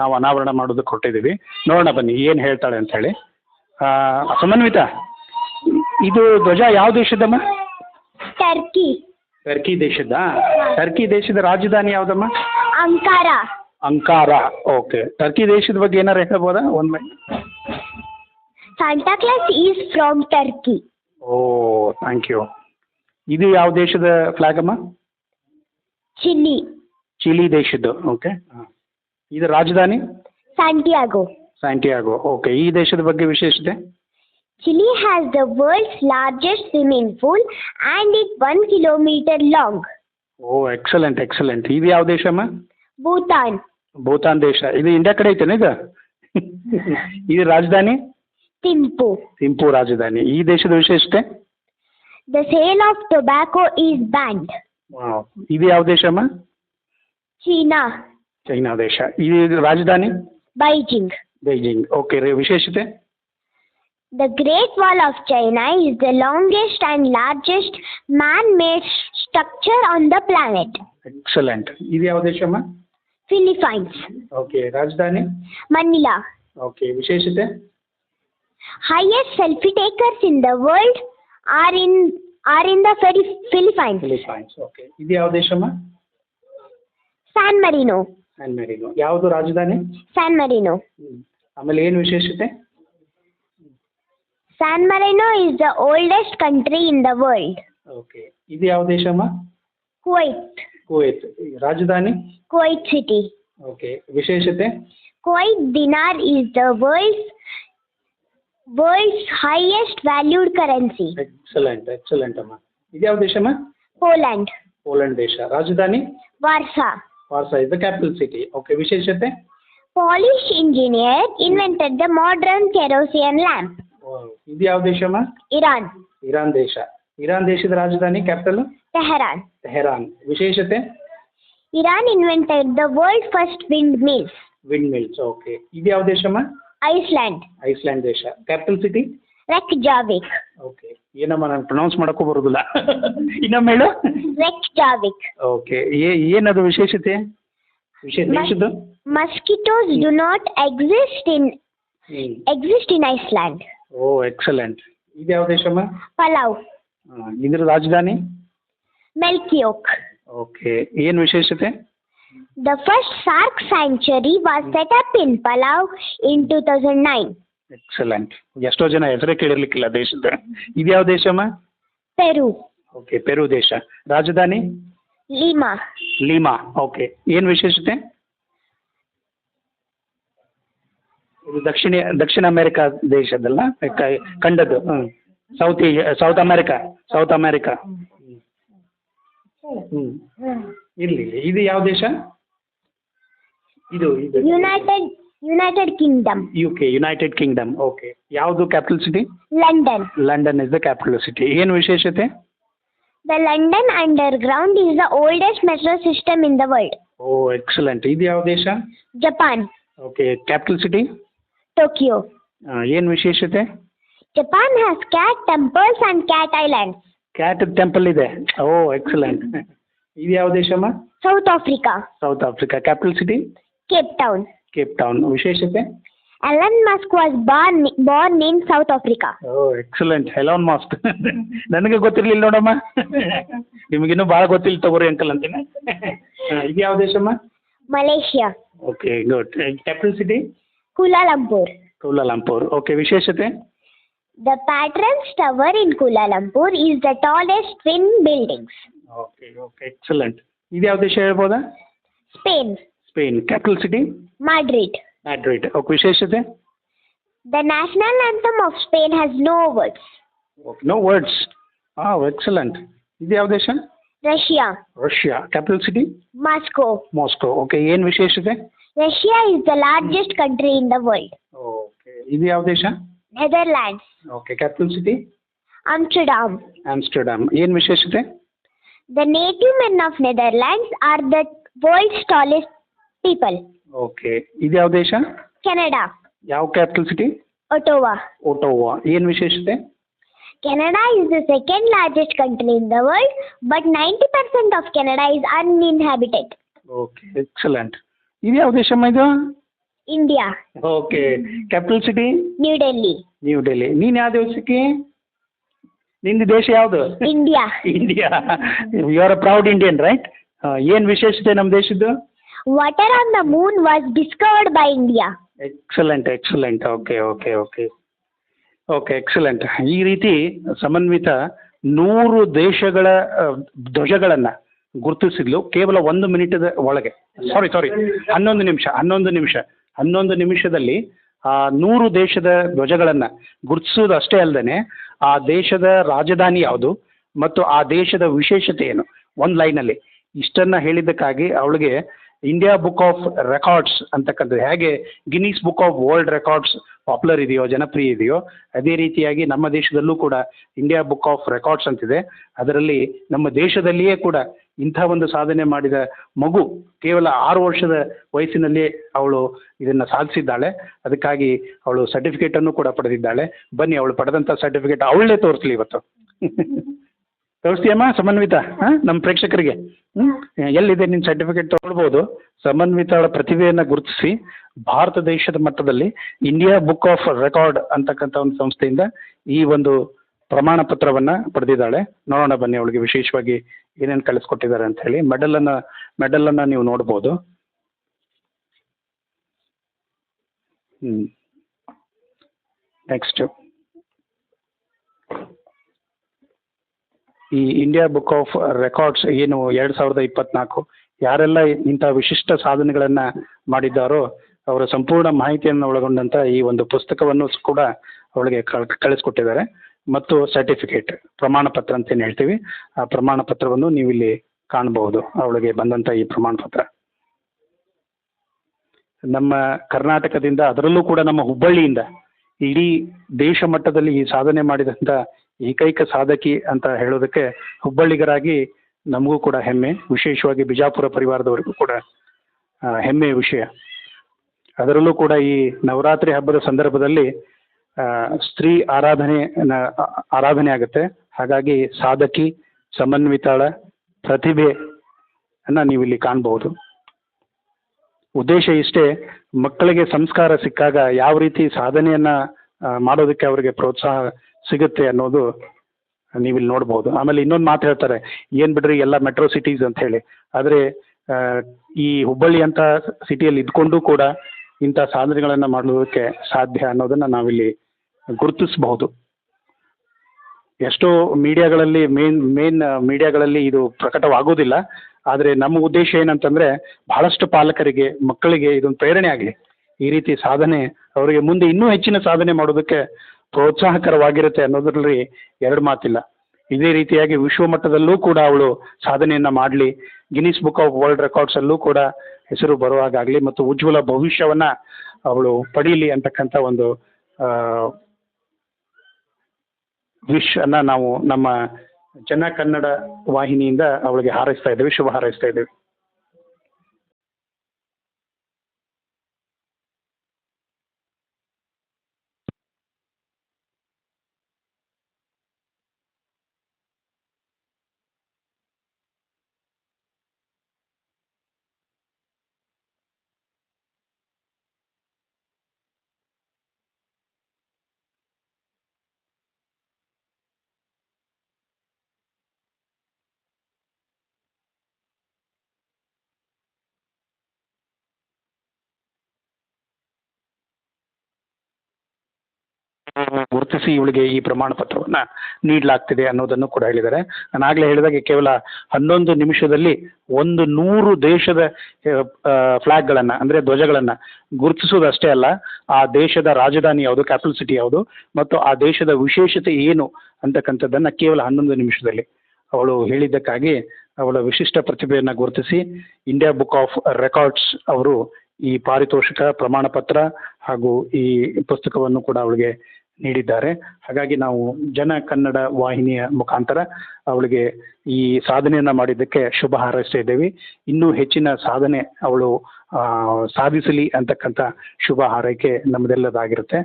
ನಾವು ಅನಾವರಣ ಮಾಡೋದಕ್ಕೆ ಹೊರಟಿದ್ದೀವಿ. ನೋಡೋಣ ಬನ್ನಿ ಏನು ಹೇಳ್ತಾಳೆ ಅಂತ ಹೇಳಿ. ಸಮನ್ವಿತ, ಇದು ಧ್ವಜ ಯಾವ ದೇಶದಮ್ಮ? ಟರ್ಕಿ. ಟರ್ಕಿ ದೇಶದ? ಟರ್ಕಿ ದೇಶದ ರಾಜಧಾನಿ ಯಾವುದಮ್ಮ? ಅಂಕಾರ. ಅಂಕಾರ. ಓಕೆ. ಟರ್ಕಿ ದೇಶದ ಬಗ್ಗೆ ಏನಾರು ಹೇಳ್ಬೋದಾ ಒಂದು minute? Santa Claus is from Turkey. Oh, thank you. ಇದು ಯಾವ ದೇಶದ ಫ್ಲಾಗ್ ಅಮ್ಮ? ಚಿಲಿ. ಚಿಲಿ ದೇಶದ್ದು. ಓಕೆ. ಇದು ರಾಜಧಾನಿ? ಸ್ಯಾಂಟಿಯಾಗೋ. ಸ್ಯಾಂಟಿಯಾಗೋ. ಓಕೆ. ಈ ದೇಶದ ಬಗ್ಗೆ ವಿಶೇಷತೆ? Chile has the world's largest swimming pool and it's 1 kilometer long. Oh, excellent excellent. ಇದು ಯಾವ ದೇಶ ಅಮ್ಮ? Bhutan. ಭೂತಾನ್ ದೇಶ. ಇದು ಇಂಡಿಯಾ ಕಡೆ ಐತೇನೆ ಇದು? ಇದು ರಾಜಧಾನಿ? Thimphu. ಥಿಂಪು ರಾಜಧಾನಿ. ಈ ದೇಶದ ವಿಶೇಷತೆ? The sale of tobacco is banned. Wow. ಇದು ಯಾವ ದೇಶ ಅಮ್ಮ? China. ಚೈನಾ ದೇಶ. ಇದು ರಾಜಧಾನಿ? Beijing. ಬೈಜಿಂಗ್. ಓಕೆ ರೀ. ವಿಶೇಷತೆ? The Great Wall of China is the longest and largest man-made structure on the planet. Excellent. ಇದು ಯಾವ ದೇಶ ಅಮ್ಮ? Philippines. ಓಕೆ. ರಾಜಧಾನಿ? Manila. ಓಕೆ. ವಿಶೇಷತೆ? Highest selfie takers in the world are in the Philippines. Philippines. Okay. ಇದು ಯಾವ ದೇಶ ಅಮ್ಮ? San Marino. San Merino. ಯಾವುದು ರಾಜಧಾನಿ? San Marino. ಆಮೇಲೆ ಏನು ವಿಶೇಷತೆ? San Marino is the oldest country in the world. Okay. ಇದು ಯಾವ ದೇಶ ಅಮ್ಮ? Kuwait. ಕುವೈತ್. ರಾಜಧಾನಿ? Kuwait City. ಓಕೆ. ವಿಶೇಷತೆ? Kuwait dinar is the world's highest valued currency. Excellent excellent ಅಮ್ಮ. ಇದು ಯಾವ ದೇಶ ಅಮ್ಮ? Poland. ಪೋಲೆಂಡ್ ದೇಶ. ರಾಜಧಾನಿ? Warsaw. Warsaw is the capital city. Okay. ವಿಶೇಷತೆ? Polish engineer invented the modern kerosene lamp. ಇದು ಯಾವ ದೇಶ ಅಮ್ಮ? Iran. ಇರಾನ್ ದೇಶ. ಇರಾನ್ ದೇಶದ ರಾಜಧಾನಿ ಕ್ಯಾಪಿಟಲ್? Tehran. ತೆಹರಾನ್. ವಿಶೇಷತೆ? Iran invented the world's first windmills. Windmills. Okay. ಇದು ಯಾವ ದೇಶ ಅಮ್ಮ? Iceland. ಐಸ್ಲ್ಯಾಂಡ್ ದೇಶ. Capital city? Reykjavik. ಓಕೆ. ಏನಮ್ಮ ನಾನು ಪ್ರೊನೌನ್ಸ್ ಮಾಡೋಕ್ಕೂ ಬರೋದಿಲ್ಲ. ಇನ್ನೊಮ್ಮೆ ಹೇಳು. Reykjavik. ಓಕೆ. ಏನದು ವಿಶೇಷತೆ? ದೇಶದ್ದು? Mosquitoes do not exist in Iceland. Oh, excellent. ಇದು ಯಾವ ದೇಶ ಅಮ್ಮ? Palau. ಇದ್ರ ರಾಜಧಾನಿ? Melkioc. ಓಕೆ. ಏನು ವಿಶೇಷತೆ? The first shark sanctuary was set up in Palau in 2009. Excellent. ಎಷ್ಟೋ ಜನ ಹೆಸರೇ ಕೇಳಿರ್ಲಿಕ್ಕಿಲ್ಲ ದೇಶದ. ಇದು ಯಾವ ದೇಶ ಅಮ್ಮ? Peru. ಓಕೆ. ಪೆರು ದೇಶ. ರಾಜಧಾನಿ? Lima. ಲೀಮಾ. ಓಕೆ. ಏನು ವಿಶೇಷತೆ? ಇದು ದಕ್ಷಿಣ ಅಮೆರಿಕಾ ದೇಶದಲ್ಲ ಕಂಡದ್ದು. South America. ಇರಲಿ. ಇದು ಯಾವ ದೇಶ? ಇದು United Kingdom. UK. United Kingdom. Okay. ಯಾವುದು capital city? London. London is the capital city. ಏನು ವಿಶೇಷತೆ? The London Underground is the oldest metro system in the world. Oh, excellent. ಇದು ಯಾವ ದೇಶ? Japan. Okay. Capital city? Tokyo. ಏನು ವಿಶೇಷತೆ? Japan has cat temples and cat islands. Cat temple ಇದೆ. Oh, excellent. ಇದು ಯಾವ ದೇಶ ಅಮ್ಮ? South Africa. South Africa. Capital city? Cape Town. Cape Town. ವಿಶೇಷತೆ? Elon Musk was born in South Africa. Oh, excellent. Elon Musk. ನನಗೆ ಗೊತ್ತಿರಲಿಲ್ಲ ನೋಡಮ್ಮ. ನಿಮಗಿನ್ನೂ ಭಾಳ ಗೊತ್ತಿಲ್ಲ ತಗೋರಿ ಅಂಕಲ್ ಅಂತೀನಿ. ಇದು ಯಾವ ದೇಶ ಅಮ್ಮ? Malaysia. Okay, good. Capital city? Kuala Lumpur. Kuala Lumpur. Okay. ವಿಶೇಷತೆ? The Patrons Tower in Kuala Lumpur is the tallest twin buildings. Okay. Excellent. ಇದು ಯಾವ ದೇಶ ಹೇಳ್ಬೋದಾ? Spain. Spain. Capital city? Madrid. Madrid. Okay. ವಿಶೇಷತೆ? The national anthem of Spain has no words. No words. Excellent. ಇದು ಯಾವ ದೇಶ? Russia. Russia. Capital city? Moscow. Moscow. Okay. ಏನು ವಿಶೇಷತೆ? Russia is the largest country in the world. Okay. ಇದು ಯಾವ ದೇಶ? Netherlands. Okay. Capital city? Amsterdam. ಆಮ್ಸ್ಟರ್ಡಮ್. ಏನು ವಿಶೇಷತೆ? The native men of Netherlands are the world's tallest people. Okay. ಇದು ಯಾವ ದೇಶ? Canada. ಯಾವ ಕ್ಯಾಪಿಟಲ್ ಸಿಟಿ? Ottawa. ಓಟೋವಾ. ಏನು ವಿಶೇಷತೆ? Canada is the second largest country in the world, but 90% of Canada is uninhabited. Okay. Excellent. ಇದು ಯಾವ ದೇಶಮ್ಮ ಇದು? India. Okay. Capital city? New Delhi. New Delhi. ನೀನು ಯಾವ ದೇಶಕ್ಕೆ? ನಿಂದು ದೇಶ ಯಾವುದು? India. India. You are a proud Indian, right? ಏನು ವಿಶೇಷತೆ ನಮ್ಮ ದೇಶದ್ದು? Water on the moon was discovered by India. Excellent, excellent. Okay okay okay okay, excellent. ಈ ರೀತಿ ಸಮನ್ವಿತ 100 ದೇಶಗಳ ಧ್ವಜಗಳನ್ನು ಗುರುತಿಸಿದ್ಲು ಕೇವಲ 1 ಮಿನಿಟದ ಒಳಗೆ. ಸಾರಿ 11 ನಿಮಿಷದಲ್ಲಿ ಆ 100 ದೇಶದ ಧ್ವಜಗಳನ್ನು ಗುರುತಿಸೋದು ಅಷ್ಟೇ ಅಲ್ಲದೆ ಆ ದೇಶದ ರಾಜಧಾನಿ ಯಾವುದು ಮತ್ತು ಆ ದೇಶದ ವಿಶೇಷತೆ ಏನು, ಒಂದು ಲೈನಲ್ಲಿ ಇಷ್ಟನ್ನು ಹೇಳಿದ್ದಕ್ಕಾಗಿ ಅವಳಿಗೆ ಇಂಡಿಯಾ ಬುಕ್ ಆಫ್ ರೆಕಾರ್ಡ್ಸ್ ಅಂತಕ್ಕಂಥದ್ದು ಹೇಗೆ Guinness book of world records popular ಇದೆಯೋ, ಜನಪ್ರಿಯ ಇದೆಯೋ, ಅದೇ ರೀತಿಯಾಗಿ ನಮ್ಮ ದೇಶದಲ್ಲೂ ಕೂಡ ಇಂಡಿಯಾ ಬುಕ್ ಆಫ್ ರೆಕಾರ್ಡ್ಸ್ ಅಂತಿದೆ. ಅದರಲ್ಲಿ ನಮ್ಮ ದೇಶದಲ್ಲಿಯೇ ಕೂಡ ಇಂಥ ಒಂದು ಸಾಧನೆ ಮಾಡಿದ ಮಗು ಕೇವಲ 6 ವರ್ಷದ ವಯಸ್ಸಿನಲ್ಲಿಯೇ ಅವಳು ಇದನ್ನು ಸಾಧಿಸಿದ್ದಾಳೆ. ಅದಕ್ಕಾಗಿ ಅವಳು ಸರ್ಟಿಫಿಕೇಟನ್ನು ಕೂಡ ಪಡೆದಿದ್ದಾಳೆ. ಬನ್ನಿ, ಅವಳು ಪಡೆದಂಥ ಸರ್ಟಿಫಿಕೇಟ್ ಅವಳೇ ತೋರಿಸ್ಲಿ ಇವತ್ತು. ತೋರಿಸ್ತೀಯಮ್ಮ ಸಮನ್ವಿತ? ನಮ್ಮ ಪ್ರೇಕ್ಷಕರಿಗೆ ಎಲ್ಲಿದೆ ನಿನ್ನ ಸರ್ಟಿಫಿಕೇಟ್ ತೊಗೊಳ್ಬೋದು. ಸಮನ್ವಿತಳ ಪ್ರತಿಭೆಯನ್ನು ಗುರುತಿಸಿ ಭಾರತ ದೇಶದ ಮಟ್ಟದಲ್ಲಿ ಇಂಡಿಯಾ ಬುಕ್ ಆಫ್ ರೆಕಾರ್ಡ್ ಅಂತಕ್ಕಂಥ ಒಂದು ಸಂಸ್ಥೆಯಿಂದ ಈ ಒಂದು ಪ್ರಮಾಣ ಪತ್ರವನ್ನು ಪಡೆದಿದ್ದಾಳೆ. ನೋಡೋಣ ಬನ್ನಿ ಅವಳಿಗೆ ವಿಶೇಷವಾಗಿ ಏನೇನು ಕಳಿಸ್ಕೊಟ್ಟಿದ್ದಾರೆ ಅಂತ ಹೇಳಿ. ಮೆಡಲನ್ನು ನೀವು ನೋಡ್ಬೋದು. ನೆಕ್ಸ್ಟು ಈ ಇಂಡಿಯಾ ಬುಕ್ ಆಫ್ ರೆಕಾರ್ಡ್ಸ್ ಏನು 2024 ಯಾರೆಲ್ಲ ಇಂಥ ವಿಶಿಷ್ಟ ಸಾಧನೆಗಳನ್ನು ಮಾಡಿದ್ದಾರೋ ಅವರ ಸಂಪೂರ್ಣ ಮಾಹಿತಿಯನ್ನು ಒಳಗೊಂಡಂಥ ಈ ಒಂದು ಪುಸ್ತಕವನ್ನು ಕೂಡ ಅವಳಿಗೆ ಕಳಿಸ್ಕೊಟ್ಟಿದ್ದಾರೆ. ಮತ್ತು ಸರ್ಟಿಫಿಕೇಟ್, ಪ್ರಮಾಣ ಪತ್ರ ಅಂತೇನು ಹೇಳ್ತೀವಿ, ಆ ಪ್ರಮಾಣ ಪತ್ರವನ್ನು ನೀವು ಇಲ್ಲಿ ಕಾಣಬಹುದು. ಅವಳಿಗೆ ಬಂದಂಥ ಈ ಪ್ರಮಾಣ ಪತ್ರ ನಮ್ಮ ಕರ್ನಾಟಕದಿಂದ, ಅದರಲ್ಲೂ ಕೂಡ ನಮ್ಮ ಹುಬ್ಬಳ್ಳಿಯಿಂದ ಇಡೀ ದೇಶ ಮಟ್ಟದಲ್ಲಿ ಈ ಸಾಧನೆ ಮಾಡಿದಂಥ ಏಕೈಕ ಸಾಧಕಿ ಅಂತ ಹೇಳೋದಕ್ಕೆ ಹುಬ್ಬಳ್ಳಿಗರಾಗಿ ನಮಗೂ ಕೂಡ ಹೆಮ್ಮೆ, ವಿಶೇಷವಾಗಿ ಬಿಜಾಪುರ ಪರಿವಾರದವರಿಗೂ ಕೂಡ ಹೆಮ್ಮೆಯ ವಿಷಯ. ಅದರಲ್ಲೂ ಕೂಡ ಈ ನವರಾತ್ರಿ ಹಬ್ಬದ ಸಂದರ್ಭದಲ್ಲಿ ಸ್ತ್ರೀ ಆರಾಧನೆ ಆಗುತ್ತೆ. ಹಾಗಾಗಿ ಸಾಧಕಿ ಸಮನ್ವಿತಾಳ ಪ್ರತಿಭೆಯನ್ನು ನೀವಿಲ್ಲಿ ಕಾಣಬಹುದು. ಉದ್ದೇಶ ಇಷ್ಟೇ, ಮಕ್ಕಳಿಗೆ ಸಂಸ್ಕಾರ ಸಿಕ್ಕಾಗ ಯಾವ ರೀತಿ ಸಾಧನೆಯನ್ನು ಮಾಡೋದಕ್ಕೆ ಅವರಿಗೆ ಪ್ರೋತ್ಸಾಹ ಸಿಗುತ್ತೆ ಅನ್ನೋದು ನೀವಿಲ್ಲಿ ನೋಡ್ಬೋದು. ಆಮೇಲೆ ಇನ್ನೊಂದು ಮಾತು ಹೇಳ್ತಾರೆ, ಏನು ಬಿಡ್ರಿ ಎಲ್ಲ ಮೆಟ್ರೋ ಸಿಟೀಸ್ ಅಂತ ಹೇಳಿ. ಆದರೆ ಈ ಹುಬ್ಬಳ್ಳಿ ಅಂತ ಸಿಟಿಯಲ್ಲಿ ಇದ್ಕೊಂಡು ಕೂಡ ಇಂಥ ಸಾಧನೆಗಳನ್ನು ಮಾಡೋದಕ್ಕೆ ಸಾಧ್ಯ ಅನ್ನೋದನ್ನು ನಾವಿಲ್ಲಿ ಗುರುತಿಸಬಹುದು. ಎಷ್ಟೋ ಮೀಡಿಯಾಗಳಲ್ಲಿ ಮೇನ್ ಮೀಡಿಯಾಗಳಲ್ಲಿ ಇದು ಪ್ರಕಟವಾಗೋದಿಲ್ಲ. ಆದರೆ ನಮ್ಮ ಉದ್ದೇಶ ಏನಂತಂದರೆ ಬಹಳಷ್ಟು ಪಾಲಕರಿಗೆ, ಮಕ್ಕಳಿಗೆ ಇದೊಂದು ಪ್ರೇರಣೆ ಆಗಲಿ. ಈ ರೀತಿ ಸಾಧನೆ ಅವರಿಗೆ ಮುಂದೆ ಇನ್ನೂ ಹೆಚ್ಚಿನ ಸಾಧನೆ ಮಾಡೋದಕ್ಕೆ ಪ್ರೋತ್ಸಾಹಕರವಾಗಿರುತ್ತೆ ಅನ್ನೋದ್ರಲ್ಲಿ ಎರಡು ಮಾತಿಲ್ಲ. ಇದೇ ರೀತಿಯಾಗಿ ವಿಶ್ವಮಟ್ಟದಲ್ಲೂ ಕೂಡ ಅವಳು ಸಾಧನೆಯನ್ನು ಮಾಡಲಿ, ಗಿನ್ನಿಸ್ ಬುಕ್ ಆಫ್ ವರ್ಲ್ಡ್ ರೆಕಾರ್ಡ್ಸಲ್ಲೂ ಕೂಡ ಹೆಸರು ಬರುವಾಗಲಿ ಮತ್ತು ಉಜ್ವಲ ಭವಿಷ್ಯವನ್ನು ಅವಳು ಪಡೀಲಿ ಅಂತಕ್ಕಂಥ ಒಂದು ವಿಶ್ ಅನ್ನು ನಾವು ನಮ್ಮ ಜನ ಕನ್ನಡ ವಾಹಿನಿಯಿಂದ ಅವಳಿಗೆ ಹಾರೈಸ್ತಾ ಇದ್ದೇವೆ, ಶುಭ ಹಾರೈಸ್ತಾ ಇದ್ದೇವೆ. ಗುರುತಿಸಿ ಇವಳಿಗೆ ಈ ಪ್ರಮಾಣ ಪತ್ರವನ್ನು ನೀಡಲಾಗ್ತಿದೆ ಅನ್ನೋದನ್ನು ಕೂಡ ಹೇಳಿದ್ದಾರೆ. ನಾನು ಆಗಲೇ ಹೇಳಿದಾಗೆ ಕೇವಲ 11 ನಿಮಿಷದಲ್ಲಿ 100 ದೇಶದ ಫ್ಲಾಗ್ಗಳನ್ನು ಅಂದರೆ ಧ್ವಜಗಳನ್ನು ಗುರುತಿಸೋದಷ್ಟೇ ಅಲ್ಲ, ಆ ದೇಶದ ರಾಜಧಾನಿ ಯಾವುದು, ಕ್ಯಾಪಿಟಲ್ ಸಿಟಿ ಯಾವುದು ಮತ್ತು ಆ ದೇಶದ ವಿಶೇಷತೆ ಏನು ಅಂತಕ್ಕಂಥದ್ದನ್ನು ಕೇವಲ 11 ನಿಮಿಷದಲ್ಲಿ ಅವಳು ಹೇಳಿದ್ದಕ್ಕಾಗಿ ಅವಳ ವಿಶಿಷ್ಟ ಪ್ರತಿಭೆಯನ್ನು ಗುರುತಿಸಿ ಇಂಡಿಯಾ ಬುಕ್ ಆಫ್ ರೆಕಾರ್ಡ್ಸ್ ಅವರು ಈ ಪಾರಿತೋಷಿಕ, ಪ್ರಮಾಣ ಪತ್ರ ಹಾಗೂ ಈ ಪುಸ್ತಕವನ್ನು ಕೂಡ ಅವಳಿಗೆ ನೀಡಿದ್ದಾರೆ. ಹಾಗಾಗಿ ನಾವು ಜನ ಕನ್ನಡ ವಾಹಿನಿಯ ಮುಖಾಂತರ ಅವಳಿಗೆ ಈ ಸಾಧನೆಯನ್ನು ಮಾಡಿದ್ದಕ್ಕೆ ಶುಭ ಹಾರೈಸ್ತಾ ಇದ್ದೇವೆ. ಇನ್ನೂ ಹೆಚ್ಚಿನ ಸಾಧನೆ ಅವಳು ಸಾಧಿಸಲಿ ಅಂತಕ್ಕಂಥ ಶುಭ ಹಾರೈಕೆ ನಮ್ಮದೆಲ್ಲದಾಗಿರುತ್ತೆ.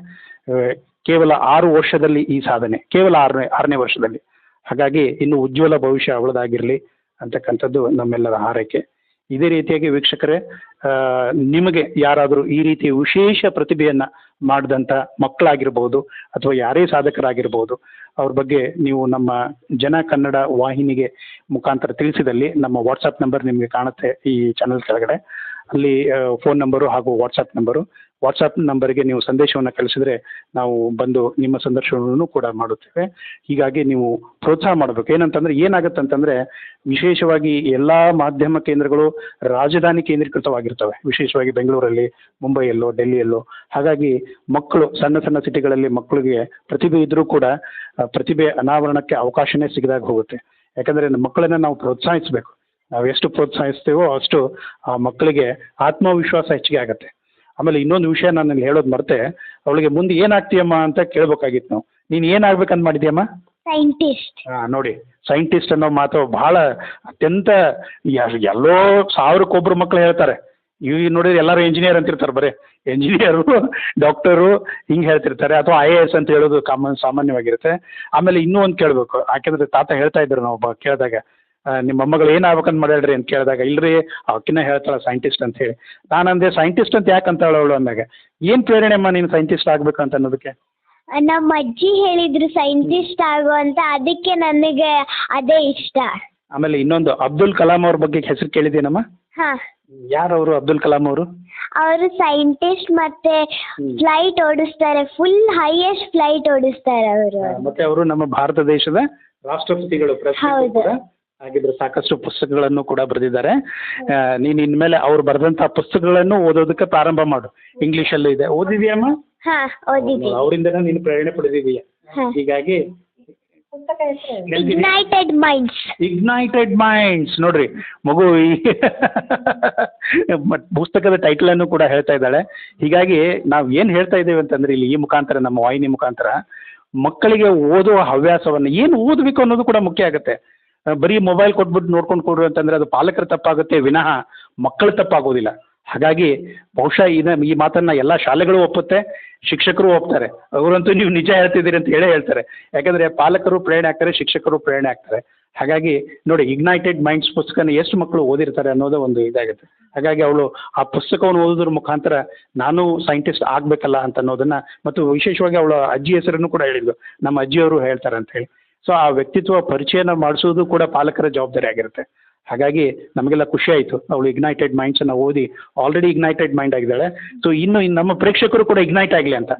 ಕೇವಲ 6 ವರ್ಷದಲ್ಲಿ ಈ ಸಾಧನೆ, ಕೇವಲ 6ನೇ ವರ್ಷದಲ್ಲಿ. ಹಾಗಾಗಿ ಇನ್ನು ಉಜ್ವಲ ಭವಿಷ್ಯ ಅವಳದಾಗಿರಲಿ ಅಂತಕ್ಕಂಥದ್ದು ನಮ್ಮೆಲ್ಲರ ಹಾರೈಕೆ. ಇದೇ ರೀತಿಯಾಗಿ ವೀಕ್ಷಕರೇ, ನಿಮಗೆ ಯಾರಾದರೂ ಈ ರೀತಿ ವಿಶೇಷ ಪ್ರತಿಭೆಯನ್ನು ಮಾಡಿದಂಥ ಮಕ್ಕಳಾಗಿರ್ಬೋದು ಅಥವಾ ಯಾರೇ ಸಾಧಕರಾಗಿರ್ಬೋದು, ಅವ್ರ ಬಗ್ಗೆ ನೀವು ನಮ್ಮ ಜನ ಕನ್ನಡ ವಾಹಿನಿಗೆ ಮುಖಾಂತರ ತಿಳಿಸಿದಲ್ಲಿ ನಮ್ಮ ವಾಟ್ಸಪ್ ನಂಬರ್ ನಿಮಗೆ ಕಾಣುತ್ತೆ ಈ ಚಾನಲ್ ಕೆಳಗಡೆ. ಅಲ್ಲಿ ಫೋನ್ ನಂಬರು ಹಾಗೂ ವಾಟ್ಸಪ್ ನಂಬರ್ಗೆ ನೀವು ಸಂದೇಶವನ್ನು ಕಳಿಸಿದರೆ ನಾವು ಬಂದು ನಿಮ್ಮ ಸಂದರ್ಶನವನ್ನು ಕೂಡ ಮಾಡುತ್ತೇವೆ. ಹೀಗಾಗಿ ನೀವು ಪ್ರೋತ್ಸಾಹ ಮಾಡಬೇಕು. ಏನಂತಂದರೆ ಏನಾಗುತ್ತಂತಂದರೆ, ವಿಶೇಷವಾಗಿ ಎಲ್ಲ ಮಾಧ್ಯಮ ಕೇಂದ್ರಗಳು ರಾಜಧಾನಿ ಕೇಂದ್ರೀಕೃತವಾಗಿರ್ತವೆ, ವಿಶೇಷವಾಗಿ ಬೆಂಗಳೂರಲ್ಲಿ, ಮುಂಬೈಯಲ್ಲೋ, ಡೆಲ್ಲಿಯಲ್ಲೋ. ಹಾಗಾಗಿ ಮಕ್ಕಳು ಸಣ್ಣ ಸಣ್ಣ ಸಿಟಿಗಳಲ್ಲಿ ಮಕ್ಕಳಿಗೆ ಪ್ರತಿಭೆ ಇದ್ದರೂ ಕೂಡ ಪ್ರತಿಭೆ ಅನಾವರಣಕ್ಕೆ ಅವಕಾಶನೇ ಸಿಗದಾಗ ಹೋಗುತ್ತೆ. ಯಾಕಂದರೆ ಮಕ್ಕಳನ್ನು ನಾವು ಪ್ರೋತ್ಸಾಹಿಸಬೇಕು. ನಾವು ಎಷ್ಟು ಪ್ರೋತ್ಸಾಹಿಸ್ತೀವೋ ಅಷ್ಟು ಆ ಮಕ್ಕಳಿಗೆ ಆತ್ಮವಿಶ್ವಾಸ ಹೆಚ್ಚಿಗೆ ಆಗುತ್ತೆ. ಆಮೇಲೆ ಇನ್ನೊಂದು ವಿಷಯ ನಾನು ಇಲ್ಲಿ ಹೇಳೋದು ಮರೆತೆ, ಅವಳಿಗೆ ಮುಂದೆ ಏನಾಗ್ತೀಯಮ್ಮ ಅಂತ ಕೇಳ್ಬೇಕಾಗಿತ್ತು ನಾವು. ನೀನು ಏನಾಗ್ಬೇಕಂತ ಮಾಡಿದ್ಯಮ್ಮ? ಸೈಂಟಿಸ್ಟ್. ನೋಡಿ, ಸೈಂಟಿಸ್ಟ್ ಅನ್ನೋ ಮಾತು ಬಹಳ ಅತ್ಯಂತ ಎಲ್ಲೋ 1000 ಮಕ್ಕಳು ಹೇಳ್ತಾರೆ. ಈಗ ನೋಡಿದ್ರೆ ಎಲ್ಲರೂ ಇಂಜಿನಿಯರ್ ಅಂತಿರ್ತಾರೆ, ಬರೀ ಎಂಜಿನಿಯರು, ಡಾಕ್ಟರು ಹಿಂಗೆ ಹೇಳ್ತಿರ್ತಾರೆ, ಅಥವಾ IAS ಅಂತ ಹೇಳೋದು ಸಾಮಾನ್ಯವಾಗಿರುತ್ತೆ. ಆಮೇಲೆ ಇನ್ನೂ ಒಂದು ಕೇಳಬೇಕು, ಯಾಕೆಂದರೆ ತಾತ ಹೇಳ್ತಾ ಇದ್ರು ನಾವು ಕೇಳಿದಾಗ, ನಿಮ್ಮ ಮೊಮ್ಮಗಳು ಏನಾಗ್ಬೇಕಂತ ಮಾಡ್ಯಾಳ್ರಿ ಅಂತ ಕೇಳಿದಾಗ, ಇಲ್ರಿ ಅವಕ್ಕಿನ್ನ ಹೇಳ್ತಾಳೆ ಸೈಂಟಿಸ್ಟ್ ಅಂತ ಹೇಳಿ. ನಾನಂದೆ ಸೈಂಟಿಸ್ಟ್ ಅಂತ ಯಾಕೆ ಅಂತಾಳೆ ಅವಳು ಅಂದಾಗ, ಏನು ಪ್ರೇರಣೆ ಅಮ್ಮ ನೀನು ಸೈಂಟಿಸ್ಟ್ ಆಗ್ಬೇಕು ಅಂತ ಅನ್ನೋದಕ್ಕೆ? ನಮ್ಮ ಅಜ್ಜಿ ಹೇಳಿದ್ರು ಸೈಂಟಿಸ್ಟ್ ಆಗು ಅಂತ, ಅದಕ್ಕೆ ನನಗೆ ಅದೇ ಇಷ್ಟ. ಆಮೇಲೆ ಇನ್ನೊಂದು, ಅಬ್ದುಲ್ ಕಲಾಂ ಅವ್ರ ಬಗ್ಗೆ ಹೆಸರು ಕೇಳಿದ್ದೀನಮ್ಮ? ಹಾಂ. ಯಾರವರು ಅಬ್ದುಲ್ ಕಲಾಂ ಅವರು? ಅವರು ಸೈಂಟಿಸ್ಟ್ ಮತ್ತೆ ಫ್ಲೈಟ್ ಓಡಿಸ್ತಾರೆ, ಫುಲ್ ಹೈಯೆಸ್ಟ್ ಫ್ಲೈಟ್ ಓಡಿಸ್ತಾರೆ ಅವರು. ಮತ್ತೆ ಅವರು ನಮ್ಮ ಭಾರತ ದೇಶದ ರಾಷ್ಟ್ರಪತಿಗಳು ಹೌದು ಆಗಿದ್ರೆ. ಸಾಕಷ್ಟು ಪುಸ್ತಕಗಳನ್ನು ಕೂಡ ಬರೆದಿದ್ದಾರೆ. ನೀನು ಇನ್ಮೇಲೆ ಅವ್ರು ಬರೆದಂತಹ ಪುಸ್ತಕಗಳನ್ನು ಓದೋದಕ್ಕೆ ಪ್ರಾರಂಭ ಮಾಡು. ಇಂಗ್ಲಿಷಲ್ಲೂ ಇದೆ, ಓದಿದ್ಯಮ್ಮ? ಹಾಂ, ಓದಿದ್ದೀನಿ. ಅವರಿಂದನೇ ನೀನು ಪ್ರೇರಣೆ ಪಡೆದಿದೀಯ. ಹೀಗಾಗಿ ಇಗ್ನೈಟೆಡ್ ಮೈಂಡ್ಸ್ ನೋಡ್ರಿ, ಮಗು ಈ ಪುಸ್ತಕದ ಟೈಟಲ್ ಅನ್ನು ಕೂಡ ಹೇಳ್ತಾ ಇದ್ದಾಳೆ. ಹೀಗಾಗಿ ನಾವು ಏನು ಹೇಳ್ತಾ ಇದ್ದೇವೆ ಅಂತಂದ್ರೆ, ಇಲ್ಲಿ ಈ ಮುಖಾಂತರ, ನಮ್ಮ ವಾಹಿನಿ ಮುಖಾಂತರ ಮಕ್ಕಳಿಗೆ ಓದುವ ಹವ್ಯಾಸವನ್ನು, ಏನು ಓದಬೇಕು ಅನ್ನೋದು ಕೂಡ ಮುಖ್ಯ ಆಗುತ್ತೆ. ಬರೀ ಮೊಬೈಲ್ ಕೊಟ್ಬಿಟ್ಟು ನೋಡ್ಕೊಂಡು ಕೊಡ್ರಿ ಅಂತಂದರೆ ಅದು ಪಾಲಕರ ತಪ್ಪಾಗುತ್ತೆ ವಿನಃ ಮಕ್ಕಳ ತಪ್ಪಾಗೋದಿಲ್ಲ. ಹಾಗಾಗಿ ಬಹುಶಃ ಈ ಮಾತನ್ನು ಎಲ್ಲ ಶಾಲೆಗಳು ಒಪ್ಪುತ್ತೆ, ಶಿಕ್ಷಕರು ಒಪ್ತಾರೆ. ಅವರಂತೂ ನೀವು ನಿಜ ಹೇಳ್ತಿದ್ದೀರಿ ಅಂತ ಹೇಳ್ತಾರೆ. ಯಾಕಂದರೆ ಪಾಲಕರು ಪ್ರೇರಣೆ ಆಗ್ತಾರೆ, ಶಿಕ್ಷಕರು ಪ್ರೇರಣೆ ಆಗ್ತಾರೆ. ಹಾಗಾಗಿ ನೋಡಿ, ಇಗ್ನೈಟೆಡ್ ಮೈಂಡ್ಸ್ ಪುಸ್ತಕನ ಎಷ್ಟು ಮಕ್ಕಳು ಓದಿರ್ತಾರೆ ಅನ್ನೋದು ಒಂದು ಇದಾಗುತ್ತೆ. ಹಾಗಾಗಿ ಅವಳು ಆ ಪುಸ್ತಕವನ್ನು ಓದೋದ್ರ ಮುಖಾಂತರ ನಾನು ಸೈಂಟಿಸ್ಟ್ ಆಗಬೇಕಲ್ಲ ಅಂತ ಅನ್ನೋದನ್ನು, ಮತ್ತು ವಿಶೇಷವಾಗಿ ಅವಳ ಅಜ್ಜಿ ಹೆಸರನ್ನು ಕೂಡ ಹೇಳಿದ್ಲು, ನಮ್ಮ ಅಜ್ಜಿಯವರು ಹೇಳ್ತಾರೆ ಅಂತ ಹೇಳಿ. ಸೊ ಆ ವ್ಯಕ್ತಿತ್ವ ಪರಿಚಯನ ಮಾಡಿಸೋದು ಕೂಡ ಪಾಲಕರ ಜವಾಬ್ದಾರಿ ಆಗಿರುತ್ತೆ. ಹಾಗಾಗಿ ನಮಗೆಲ್ಲ ಖುಷಿ ಆಯಿತು, ಅವಳು ಇಗ್ನೈಟೆಡ್ ಮೈಂಡ್ಸನ್ನು ಓದಿ ಆಲ್ರೆಡಿ ಇಗ್ನೈಟೆಡ್ ಮೈಂಡ್ ಆಗಿದ್ದಾಳೆ. ಸೊ ಇನ್ನು ನಮ್ಮ ಪ್ರೇಕ್ಷಕರು ಕೂಡ ಇಗ್ನೈಟ್ ಆಗಲಿ ಅಂತ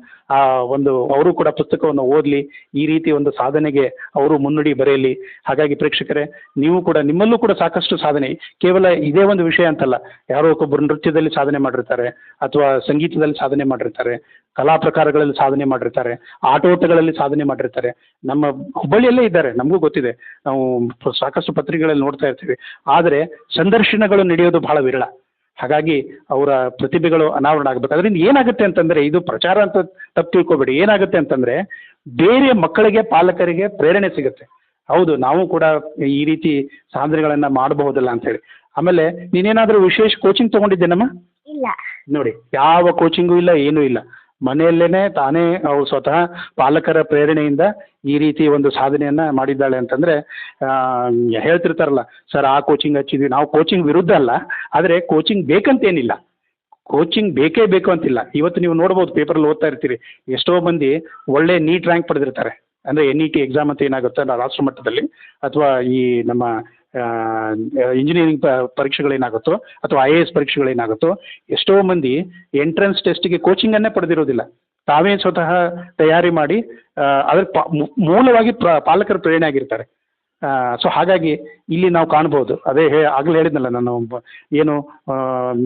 ಅವರು ಕೂಡ ಪುಸ್ತಕವನ್ನು ಓದಲಿ, ಈ ರೀತಿ ಒಂದು ಸಾಧನೆಗೆ ಅವರು ಮುನ್ನುಡಿ ಬರೆಯಲಿ. ಹಾಗಾಗಿ ಪ್ರೇಕ್ಷಕರೇ, ನೀವು ಕೂಡ, ನಿಮ್ಮಲ್ಲೂ ಕೂಡ ಸಾಕಷ್ಟು ಸಾಧನೆ, ಕೇವಲ ಇದೇ ಒಂದು ವಿಷಯ ಅಂತಲ್ಲ, ಯಾರೋ ಒಬ್ಬರು ನೃತ್ಯದಲ್ಲಿ ಸಾಧನೆ ಮಾಡಿರ್ತಾರೆ, ಅಥವಾ ಸಂಗೀತದಲ್ಲಿ ಸಾಧನೆ ಮಾಡಿರ್ತಾರೆ, ಕಲಾ ಪ್ರಕಾರಗಳಲ್ಲಿ ಸಾಧನೆ ಮಾಡಿರ್ತಾರೆ, ಆಟೋಟಗಳಲ್ಲಿ ಸಾಧನೆ ಮಾಡಿರ್ತಾರೆ. ನಮ್ಮ ಹುಬ್ಬಳ್ಳಿಯಲ್ಲೇ ಇದ್ದಾರೆ, ನಮಗೂ ಗೊತ್ತಿದೆ, ನಾವು ಸಾಕಷ್ಟು ಪತ್ರಿಕೆಗಳಲ್ಲಿ ನೋಡ್ತಾ ಇರ್ತೀವಿ. ಆದರೆ ಸಂದರ್ಶನಗಳು ನಡೆಯೋದು ಬಹಳ ವಿರಳ. ಹಾಗಾಗಿ ಅವರ ಪ್ರತಿಭೆಗಳು ಅನಾವರಣ ಆಗಬೇಕು. ಅದರಿಂದ ಏನಾಗುತ್ತೆ ಅಂತಂದರೆ, ಇದು ಪ್ರಚಾರ ಅಂತ ತಪ್ಪು ತಿಳ್ಕೊಬೇಡಿ, ಏನಾಗುತ್ತೆ ಅಂತಂದರೆ ಬೇರೆ ಮಕ್ಕಳಿಗೆ, ಪಾಲಕರಿಗೆ ಪ್ರೇರಣೆ ಸಿಗುತ್ತೆ. ಹೌದು, ನಾವು ಕೂಡ ಈ ರೀತಿ ಸಾಧನೆಗಳನ್ನು ಮಾಡಬಹುದಲ್ಲ ಅಂತೇಳಿ. ಆಮೇಲೆ ನೀನೇನಾದರೂ ವಿಶೇಷ ಕೋಚಿಂಗ್ ತೊಗೊಂಡಿದ್ದೇನಮ್ಮ? ಇಲ್ಲ ನೋಡಿ, ಯಾವ ಕೋಚಿಂಗು ಇಲ್ಲ, ಏನೂ ಇಲ್ಲ. ಮನೆಯಲ್ಲೇ ತಾನೇ ಅವಳು ಸ್ವತಃ ಪಾಲಕರ ಪ್ರೇರಣೆಯಿಂದ ಈ ರೀತಿ ಒಂದು ಸಾಧನೆಯನ್ನು ಮಾಡಿದ್ದಾಳೆ ಅಂತಂದರೆ, ಹೇಳ್ತಿರ್ತಾರಲ್ಲ, ಸರ್ ಆ ಕೋಚಿಂಗ್ ಹಚ್ಚಿದ್ವಿ. ನಾವು ಕೋಚಿಂಗ್ ವಿರುದ್ಧ ಅಲ್ಲ, ಆದರೆ ಕೋಚಿಂಗ್ ಬೇಕಂತೇನಿಲ್ಲ, ಕೋಚಿಂಗ್ ಬೇಕೇ ಬೇಕು ಅಂತಿಲ್ಲ. ಇವತ್ತು ನೀವು ನೋಡ್ಬೋದು, ಪೇಪರಲ್ಲಿ ಓದ್ತಾ ಇರ್ತೀರಿ, ಎಷ್ಟೋ ಮಂದಿ ಒಳ್ಳೆ ನೀಟ್ ರ್ಯಾಂಕ್ ಪಡೆದಿರ್ತಾರೆ. ಅಂದರೆ NET ಎಕ್ಸಾಮ್ ಅಂತ ಏನಾಗುತ್ತೆ ರಾಷ್ಟ್ರ ಮಟ್ಟದಲ್ಲಿ, ಅಥವಾ ಈ ನಮ್ಮ ಇಂಜಿನಿಯರಿಂಗ್ ಪರೀಕ್ಷೆಗಳೇನಾಗುತ್ತೋ, ಅಥವಾ IAS ಪರೀಕ್ಷೆಗಳೇನಾಗುತ್ತೋ, ಎಷ್ಟೋ ಮಂದಿ ಎಂಟ್ರೆನ್ಸ್ ಟೆಸ್ಟಿಗೆ ಕೋಚಿಂಗನ್ನೇ ಪಡೆದಿರೋದಿಲ್ಲ, ತಾವೇ ಸ್ವತಃ ತಯಾರಿ ಮಾಡಿ ಅದರ ಮೂಲವಾಗಿ ಪಾಲಕರ ಪ್ರೇರಣೆ ಆಗಿರ್ತಾರೆ. ಸೊ ಹಾಗಾಗಿ ಇಲ್ಲಿ ನಾವು ಕಾಣ್ಬೋದು, ಅದೇ ಆಗಲೇ ಹೇಳಿದ್ನಲ್ಲ ನಾನು, ಏನು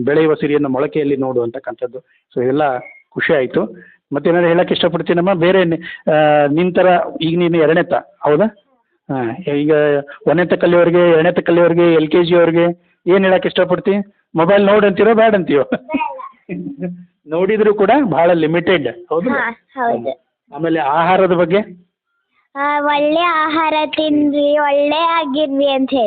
ಬೆಳೆಯುವ ಸಿರಿಯನ್ನು ಮೊಳಕೆಯಲ್ಲಿ ನೋಡು ಅಂತಕ್ಕಂಥದ್ದು. ಸೊ ಇದೆಲ್ಲ ಖುಷಿ ಆಯಿತು. ಮತ್ತೇನಾದ್ರು ಹೇಳಕ್ಕೆ ಇಷ್ಟಪಡ್ತೀನಮ್ಮ? ಬೇರೆ ನಿನ್ನ ಥರ ಈಗ ನೀನು 2ನೇತ, ಹೌದಾ? ಹಾಂ, ಈಗ 1ನೇತ ಕಲಿಯೋರಿಗೆ, 2ನೇತ ಕಲಿಯೋರಿಗೆ, LKG ಅವ್ರಿಗೆ ಏನು ಹೇಳಕ್ಕೆ ಇಷ್ಟಪಡ್ತಿ? ಮೊಬೈಲ್ ನೋಡಿ ಅಂತೀರೋ ಬೇಡ ಅಂತೀಯೋ? ನೋಡಿದರೂ ಕೂಡ ಬಹಳ ಲಿಮಿಟೆಡ್, ಹೌದು. ಆಮೇಲೆ ಆಹಾರದ ಬಗ್ಗೆ? ಒಳ್ಳೆ ಆಹಾರ ತಿನ್ರಿ, ಒಳ್ಳೆ ಆಗಿರ್ವಿ ಅಂತ ಹೇಳಿ.